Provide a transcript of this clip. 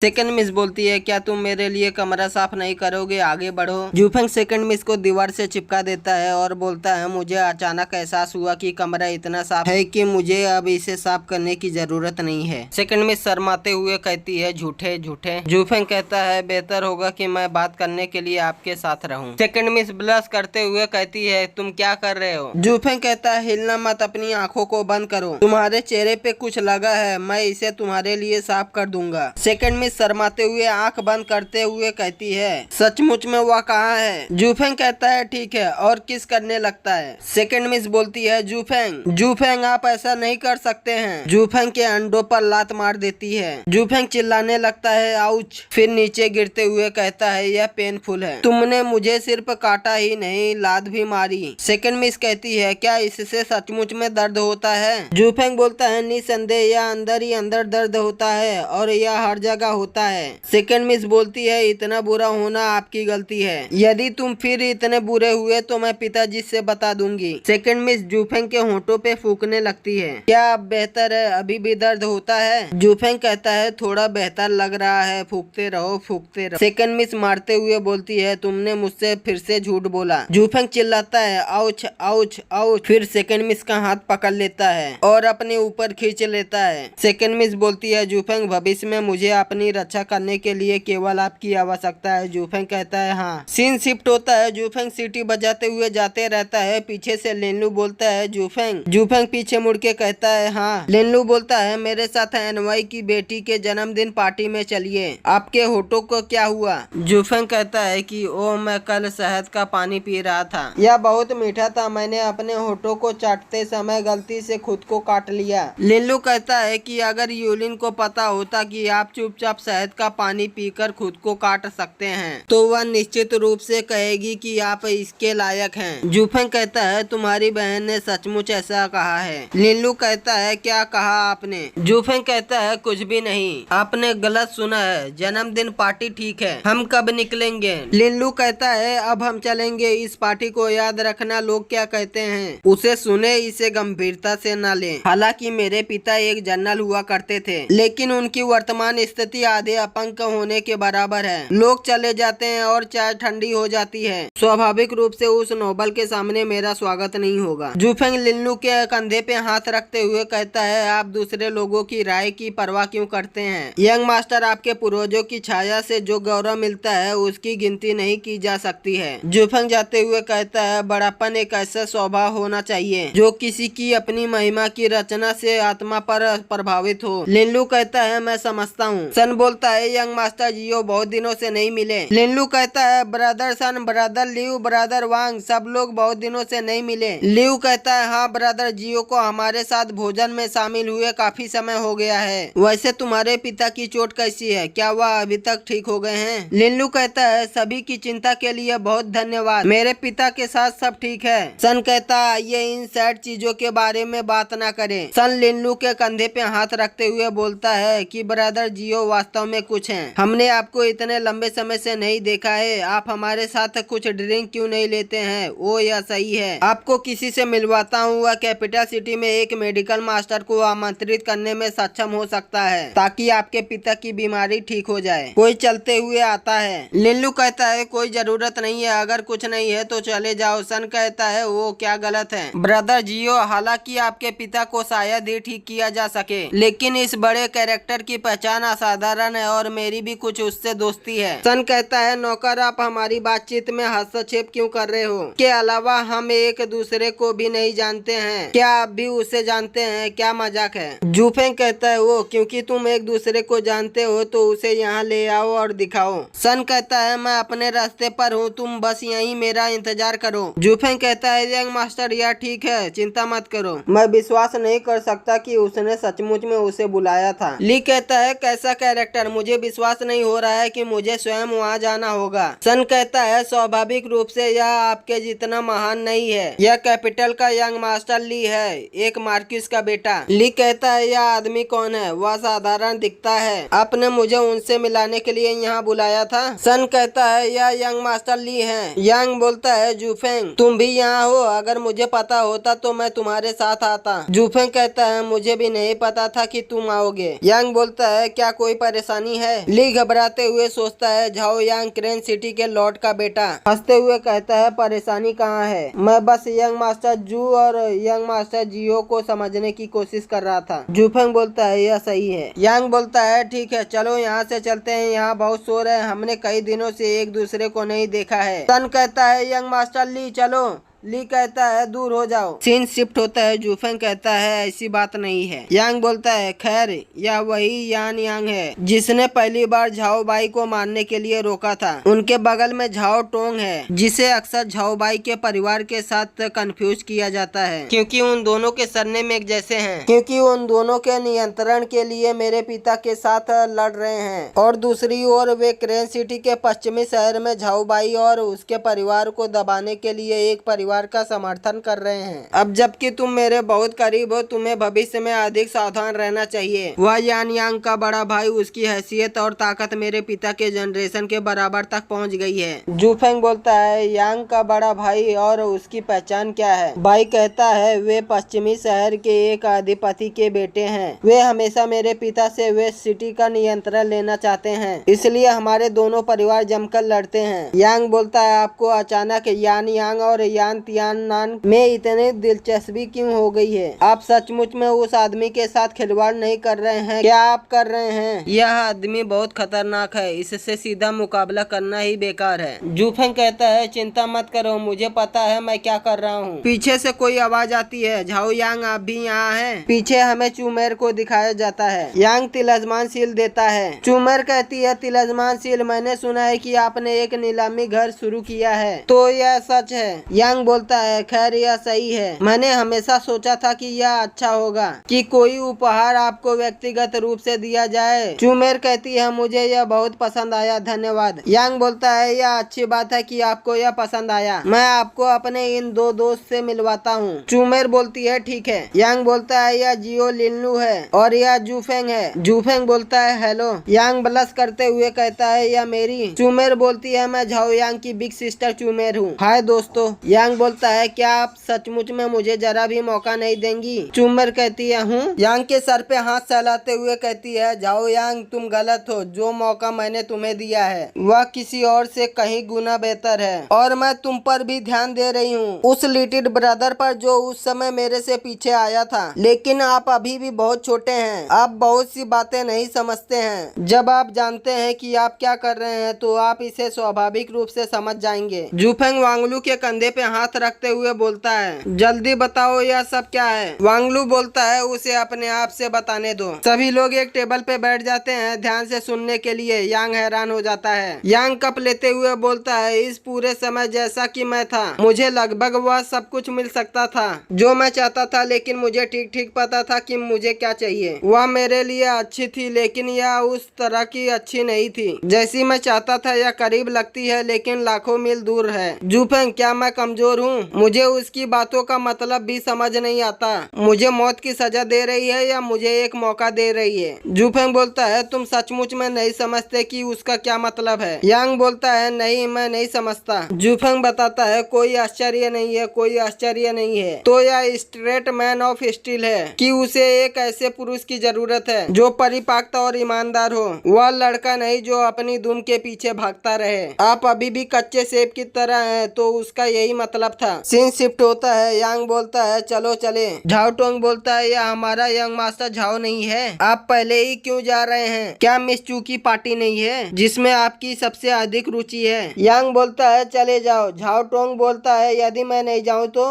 Second miss बोलती है, क्या तुम मेरे लिए कमरा साफ नहीं करोगे, आगे बढ़ो। जूफेंग सेकंड मिस को दीवार से चिपका देता है और बोलता है, मुझे अचानक एहसास हुआ कि कमरा इतना साफ है कि मुझे अब इसे साफ करने की जरूरत नहीं है। सेकंड मिस शर्माते हुए कहती है, झूठे झूठे। जूफेंग कहता है, बेहतर होगा कि मैं बात करने के लिए आपके साथ रहूं। सेकंड मिस ब्लश करते हुए कहती है, तुम क्या कर रहे हो। जूफेंग कहता है, हिलना मत, अपनी आंखों को बंद करो, तुम्हारे चेहरे पे कुछ लगा है, मैं इसे तुम्हारे लिए साफ कर दूंगा। सेकंड शर्माते हुए आंख बंद करते हुए कहती है, सचमुच में वह कहाँ है। जूफेंग कहता है, ठीक है, और किस करने लगता है। सेकंड मिस बोलती है, जूफेंग आप ऐसा नहीं कर सकते हैं। जूफेंग के अंडों पर लात मार देती है। जूफेंग चिल्लाने लगता है, आउच। फिर नीचे गिरते हुए कहता है, यह पेनफुल है, तुमने मुझे सिर्फ काटा ही नहीं, लात भी मारी। सेकंड मिस कहती है, क्या इससे सचमुच में दर्द होता है। जूफेंग बोलता है, निसंदेह यह अंदर ही अंदर दर्द होता है और यह हर जगह होता है। सेकंड मिस बोलती है, इतना बुरा होना आपकी गलती है, यदि तुम फिर इतने बुरे हुए तो मैं पिताजी से बता दूंगी। सेकंड मिस जूफेंग के होंठों पे फूकने लगती है। क्या अब बेहतर है, अभी भी दर्द होता है। जूफेंग कहता है, थोड़ा बेहतर लग रहा है, फूकते रहो फूकते रहो। सेकंड मिस मारते हुए बोलती है, तुमने मुझसे फिर से झूठ बोला। जूफेंग चिल्लाता है, आउच आउच आउच। फिर सेकंड मिस का हाथ पकड़ लेता है और अपने ऊपर खींच लेता है। सेकंड मिस बोलती है, जूफेंग भविष्य में मुझे अपनी रक्षा करने के लिए केवल आपकी आवश्यकता है। जूफेंग कहता है, हाँ। सीन शिफ्ट होता है। जूफेंग सीटी बजाते हुए जाते रहता है। पीछे से लिनलू बोलता है, जूफेंग पीछे मुड़ के कहता है, हाँ। लिनलू बोलता है, मेरे साथ एनवाई की बेटी के जन्मदिन पार्टी में चलिए। आपके होठों को क्या हुआ। जूफेंग कहता है कि ओ, मैं कल शहद का पानी पी रहा था, यह बहुत मीठा था, मैंने अपने होठों को चाटते समय गलती से खुद को काट लिया। लिनलू कहता है कि अगर यूलिन को पता होता कि आप चुपचाप शहद का पानी पीकर खुद को काट सकते हैं तो वह निश्चित रूप से कहेगी कि आप इसके लायक हैं। जूफेंग कहता है, तुम्हारी बहन ने सचमुच ऐसा कहा है। लिनलू कहता है, क्या कहा आपने। जूफेंग कहता है, कुछ भी नहीं, आपने गलत सुना है, जन्मदिन पार्टी ठीक है, हम कब निकलेंगे। लिनलू कहता है, अब हम चलेंगे, इस पार्टी को याद रखना, लोग क्या कहते हैं उसे सुने, इसे गंभीरता से न ले। हालांकि मेरे पिता एक जनरल हुआ करते थे, लेकिन उनकी वर्तमान स्थिति आधे अपंग होने के बराबर है। लोग चले जाते हैं और चाय ठंडी हो जाती है, स्वाभाविक रूप से उस नोबल के सामने मेरा स्वागत नहीं होगा। जूफेंग लिनलू के कंधे पे हाथ रखते हुए कहता है, आप दूसरे लोगों की राय की परवाह क्यों करते हैं। यंग मास्टर, आपके पूर्वजों की छाया से जो गौरव मिलता है उसकी गिनती नहीं की जा सकती है। जूफेंग जाते हुए कहता है, बड़ापन एक ऐसा स्वभाव होना चाहिए जो किसी की अपनी महिमा की रचना से आत्मा पर प्रभावित हो। लिनलू कहता है, मैं समझता हूँ। सन बोलता है, यंग मास्टर जियो बहुत दिनों से नहीं मिले। लिनलू कहता है, ब्रदर सन, ब्रदर लियू, ब्रदर वांग, सब लोग बहुत दिनों से नहीं मिले। लियू कहता है, हाँ ब्रदर जियो को हमारे साथ भोजन में शामिल हुए काफी समय हो गया है। वैसे तुम्हारे पिता की चोट कैसी है, क्या वह अभी तक ठीक हो गए हैं। लिनलू कहता है, सभी की चिंता के लिए बहुत धन्यवाद, मेरे पिता के साथ सब ठीक है। सन कहता है, आइए इन सैड चीजों के बारे में बात ना करें। सन लिनलू के कंधे पे हाथ रखते हुए बोलता है कि ब्रदर जियो वास्तव में कुछ हैं। हमने आपको इतने लंबे समय से नहीं देखा है, आप हमारे साथ कुछ ड्रिंक क्यों नहीं लेते हैं। ओ, यह सही है, आपको किसी से मिलवाता हूँ, वह कैपिटल सिटी में एक मेडिकल मास्टर को आमंत्रित करने में सक्षम हो सकता है ताकि आपके पिता की बीमारी ठीक हो जाए। कोई चलते हुए आता है। लिनलू कहता है, कोई जरूरत नहीं है, अगर कुछ नहीं है तो चले जाओ। सन कहता है, वो क्या गलत है ब्रदर जियो, हालांकि आपके पिता को शायद ही ठीक किया जा सके, लेकिन इस बड़े कैरेक्टर की पहचान असाधारण है और मेरी भी कुछ उससे दोस्ती है। सन कहता है, नौकर आप हमारी बातचीत में हस्तक्षेप क्यों कर रहे हो। के अलावा हम एक दूसरे को भी नहीं जानते हैं, क्या आप भी उसे जानते हैं, क्या मजाक है। जूफेंग कहता है, वो क्योंकि तुम एक दूसरे को जानते हो तो उसे यहाँ ले आओ और दिखाओ। सन कहता है, मैं अपने रास्ते पर हूँ, तुम बस यहीं मेरा इंतजार करो। जूफेंग कहता है, यंग मास्टर यह ठीक है, चिंता मत करो, मैं विश्वास नहीं कर सकता कि उसने सचमुच में उसे बुलाया था। ली कहता है, कैसा कैरेक्टर, मुझे विश्वास नहीं हो रहा है कि मुझे स्वयं वहाँ जाना होगा। सन कहता है, स्वाभाविक रूप से यह आपके जितना महान नहीं है, यह कैपिटल का यंग मास्टर ली है, एक मार्किस का बेटा। ली कहता है, यह आदमी कौन है, वह साधारण दिखता है, आपने मुझे उनसे मिलाने के लिए यहाँ बुलाया था। सन कहता है, यह यंग मास्टर ली है। यंग बोलता है, जूफेंग तुम भी यहाँ हो, अगर मुझे पता होता तो मैं तुम्हारे साथ आता। जूफेंग कहता है, मुझे भी नहीं पता था कि तुम आओगे। यंग बोलता है, क्या कोई परेशानी है? ली घबराते हुए सोचता है झाओ यांग क्रेन सिटी के लॉर्ड का बेटा। हंसते हुए कहता है परेशानी कहाँ है, मैं बस यंग मास्टर जू और यंग मास्टर जियो को समझने की कोशिश कर रहा था। जूफेंग बोलता है यह सही है। यांग बोलता है ठीक है चलो यहाँ से चलते हैं, यहाँ बहुत शोर है, हमने कई दिनों से एक दूसरे को नहीं देखा है। सन कहता है यंग मास्टर ली चलो। ली कहता है दूर हो जाओ। सीन शिफ्ट होता है। जूफेंग कहता है ऐसी बात नहीं है। यांग बोलता है खैर यह वही यान यांग है जिसने पहली बार झाओ बाई को मारने के लिए रोका था। उनके बगल में झाओ टोंग है जिसे अक्सर झाओ बाई के परिवार के साथ कंफ्यूज किया जाता है क्योंकि उन दोनों के सरनेम एक जैसे हैं। क्योंकि उन दोनों के नियंत्रण के लिए मेरे पिता के साथ लड़ रहे हैं और दूसरी ओर वे क्रेन सिटी के पश्चिमी शहर में झाओ बाई और उसके परिवार को दबाने के लिए एक परिवार का समर्थन कर रहे हैं। अब जबकि तुम मेरे बहुत करीब हो, तुम्हें भविष्य में अधिक सावधान रहना चाहिए। वह यान यांग का बड़ा भाई, उसकी हैसियत और ताकत मेरे पिता के जनरेशन के बराबर तक पहुंच गई है। जूफेंग बोलता है यांग का बड़ा भाई और उसकी पहचान क्या है? भाई कहता है वे पश्चिमी शहर के एक अधिपति के बेटे हैं। वे हमेशा मेरे पिता से वेस्ट सिटी का नियंत्रण लेना चाहते हैं, इसलिए हमारे दोनों परिवार जमकर लड़ते हैं। यांग बोलता है आपको अचानक यान यांग और यान तियाननान में इतनी दिलचस्पी क्यों हो गई है? आप सचमुच में उस आदमी के साथ खिलवाड़ नहीं कर रहे हैं? क्या आप कर रहे हैं? यह आदमी बहुत खतरनाक है, इससे सीधा मुकाबला करना ही बेकार है। जूफेंग कहता है चिंता मत करो, मुझे पता है मैं क्या कर रहा हूँ। पीछे से कोई आवाज आती है झाओ यांग आप भी यहाँ हैं? पीछे हमें चूमेर को दिखाया जाता है। यांग तिलस्मान सील देता है। चूमेर कहती है तिलस्मान सील मैंने सुना है कि आपने एक नीलामी घर शुरू किया है, तो यह सच है? यांग बोलता है खैर यह सही है, मैंने हमेशा सोचा था कि यह अच्छा होगा कि कोई उपहार आपको व्यक्तिगत रूप से दिया जाए। चूमेर कहती है मुझे यह बहुत पसंद आया, धन्यवाद। यांग बोलता है यह अच्छी बात है कि आपको यह पसंद आया, मैं आपको अपने इन दो दोस्त से मिलवाता हूँ। चूमेर बोलती है ठीक है। यांग बोलता है यह जियो लिनलू है और यह जूफेंग है। जूफेंग बोलता है हेलो। यांग ब्लश करते हुए कहता है यह मेरी। चूमेर बोलती है मैं झाओ यांग की बिग सिस्टर चूमेर हूँ। हाय दोस्तों। यांग बोलता है क्या आप सचमुच में मुझे जरा भी मौका नहीं देंगी? चूमेर कहती है हूँ। यांग के सर पे हाथ सहलाते हुए कहती है जाओ यांग तुम गलत हो, जो मौका मैंने तुम्हें दिया है वह किसी और से कहीं गुना बेहतर है और मैं तुम पर भी ध्यान दे रही हूँ, उस लिटिल ब्रदर पर जो उस समय मेरे से पीछे आया था। लेकिन आप अभी भी बहुत छोटे हैं, आप बहुत सी बातें नहीं समझते हैं। जब आप जानते हैं कि आप क्या कर रहे हैं तो आप इसे स्वाभाविक रूप से समझ जाएंगे। जूफेंग वांगलू के कंधे पे हाथ रखते हुए बोलता है जल्दी बताओ यह सब क्या है? वांगलू बोलता है उसे अपने आप से बताने दो। सभी लोग एक टेबल पे बैठ जाते हैं ध्यान से सुनने के लिए। यांग हैरान हो जाता है। यांग कप लेते हुए बोलता है इस पूरे समय जैसा कि मैं था मुझे लगभग वह सब कुछ मिल सकता था जो मैं चाहता था, लेकिन मुझे ठीक ठीक पता था कि मुझे क्या चाहिए। वह मेरे लिए अच्छी थी लेकिन यह उस तरह की अच्छी नहीं थी जैसी मैं चाहता था। यह करीब लगती है लेकिन लाखों मील दूर है। जूफेंग क्या मैं कमजोर हूँ? मुझे उसकी बातों का मतलब भी समझ नहीं आता। मुझे मौत की सजा दे रही है या मुझे एक मौका दे रही है? जूफेंग बोलता है तुम सचमुच में नहीं समझते कि उसका क्या मतलब है? यांग बोलता है नहीं मैं नहीं समझता। जूफेंग बताता है कोई आश्चर्य नहीं है, कोई आश्चर्य नहीं है। तो यह स्ट्रेट मैन ऑफ स्टील है कि उसे एक ऐसे पुरुष की जरूरत है जो परिपक्व और ईमानदार हो, वह लड़का नहीं जो अपनी दुम के पीछे भागता रहे। आप अभी भी कच्चे सेब की तरह हैं, तो उसका यही मतलब था। सीन शिफ्ट होता है। यांग बोलता है चलो चले। झाओ टोंग बोलता है यह हमारा यंग मास्टर झाओ नहीं है, आप पहले ही क्यों जा रहे हैं? क्या मिस चू की पार्टी नहीं है जिसमें आपकी सबसे अधिक रुचि है? यांग बोलता है चले जाओ। झाओ टोंग बोलता है यदि मैं नहीं जाऊँ तो?